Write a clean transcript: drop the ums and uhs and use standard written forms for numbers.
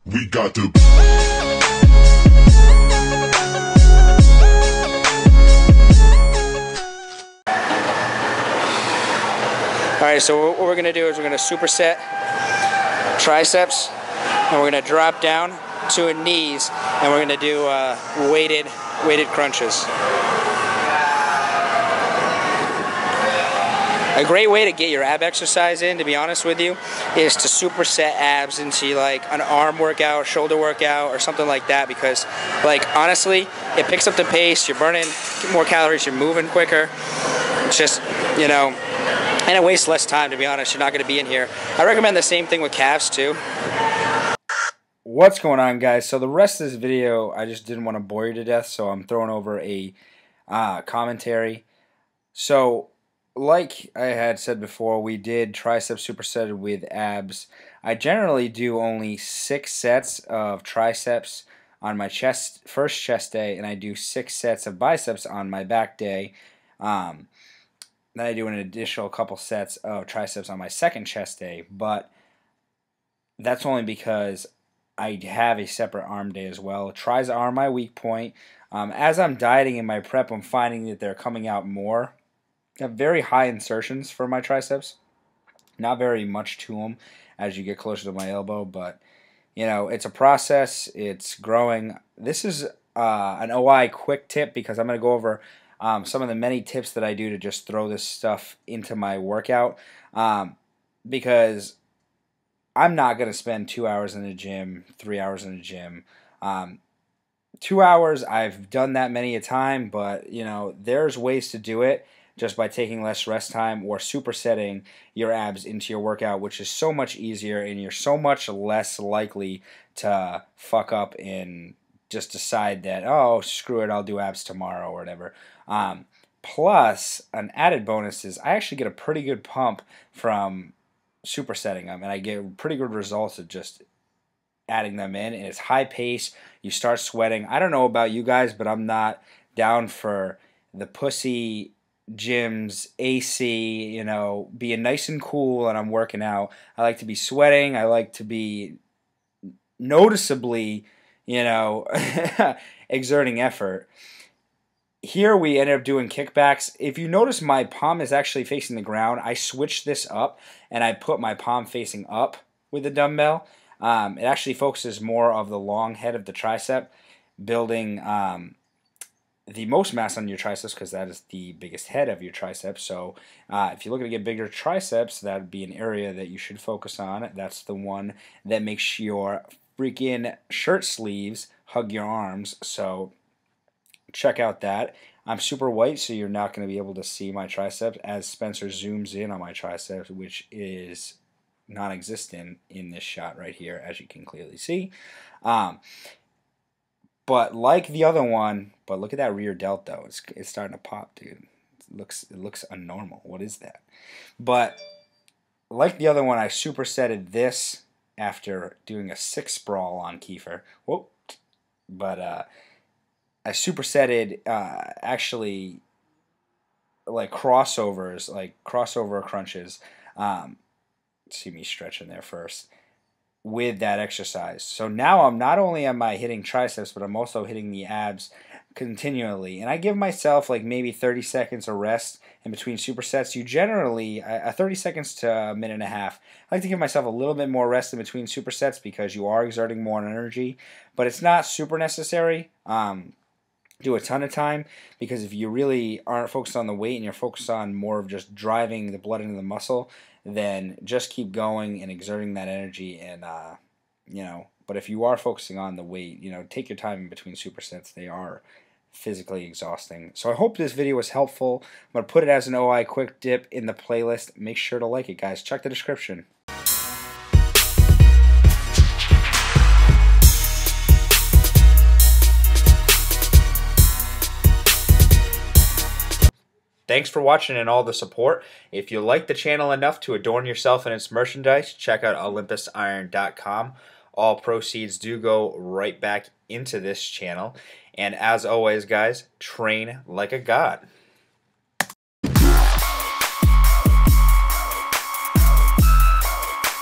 We got to. Alright, so what we're going to do is we're going to superset triceps, and we're going to drop down to a knees, and we're going to do weighted crunches. A great way to get your ab exercise in, to be honest with you, is to superset abs into like an arm workout, shoulder workout, or something like that, because like honestly, it picks up the pace, you're burning more calories, you're moving quicker. It's just, you know, and it wastes less time, to be honest. You're not going to be in here. I recommend the same thing with calves too. What's going on, guys? So the rest of this video, I just didn't want to bore you to death, so I'm throwing over a commentary. So like I had said before, we did triceps supersetted with abs. I generally do only 6 sets of triceps on my first chest day, and I do 6 sets of biceps on my back day. Then I do an additional couple sets of triceps on my second chest day, but that's only because I have a separate arm day as well. Tris are my weak point. As I'm dieting in my prep, I'm finding that they're coming out more. I have very high insertions for my triceps. Not very much to them as you get closer to my elbow, but you know, it's a process. It's growing. This is an OI quick tip because I'm going to go over some of the many tips that I do to just throw this stuff into my workout, because I'm not going to spend 2 hours in the gym, 3 hours in the gym. 2 hours, I've done that many a time, but you know, there's ways to do it just by taking less rest time or supersetting your abs into your workout, which is so much easier, and you're so much less likely to fuck up and just decide that, oh, screw it, I'll do abs tomorrow or whatever. Plus, an added bonus is I actually get a pretty good pump from supersetting them, and I get pretty good results of just adding them in, and it's high pace. You start sweating. I don't know about you guys, but I'm not down for the pussy gyms, AC, you know, being nice and cool and I'm working out. I like to be sweating. I like to be noticeably, you know, exerting effort. Here we ended up doing kickbacks. If you notice, my palm is actually facing the ground. I switched this up and I put my palm facing up with the dumbbell. It actually focuses more of the long head of the tricep, building the most mass on your triceps, because that is the biggest head of your triceps. So if you're looking to get bigger triceps, that would be an area that you should focus on. That's the one that makes your freaking shirt sleeves hug your arms. So check out that. I'm super white, so you're not going to be able to see my triceps as Spencer zooms in on my triceps, which is non-existent in this shot right here, as you can clearly see. But like the other one, but look at that rear delt though. It's starting to pop, dude. It looks unnormal. What is that? But like the other one, I supersetted this after doing a 6 sprawl on Kiefer. Whoop. But I supersetted actually like crossovers, like crossover crunches. See me stretching there first with that exercise. So now I'm not only am I hitting triceps, but I'm also hitting the abs continually. And I give myself like maybe 30 seconds of rest in between supersets. You generally, 30 seconds to a minute and a half. I like to give myself a little bit more rest in between supersets because you are exerting more energy, but it's not super necessary. Do a ton of time, because if you really aren't focused on the weight and you're focused on more of just driving the blood into the muscle, then just keep going and exerting that energy. And you know, but if you are focusing on the weight, you know, take your time in between supersets. They are physically exhausting. So I hope this video was helpful. I'm going to put it as an OI quick dip in the playlist. Make sure to like it, guys. Check the description. Thanks for watching and all the support. If you like the channel enough to adorn yourself and its merchandise, check out Olympusiron.com. All proceeds do go right back into this channel. And as always, guys, train like a god.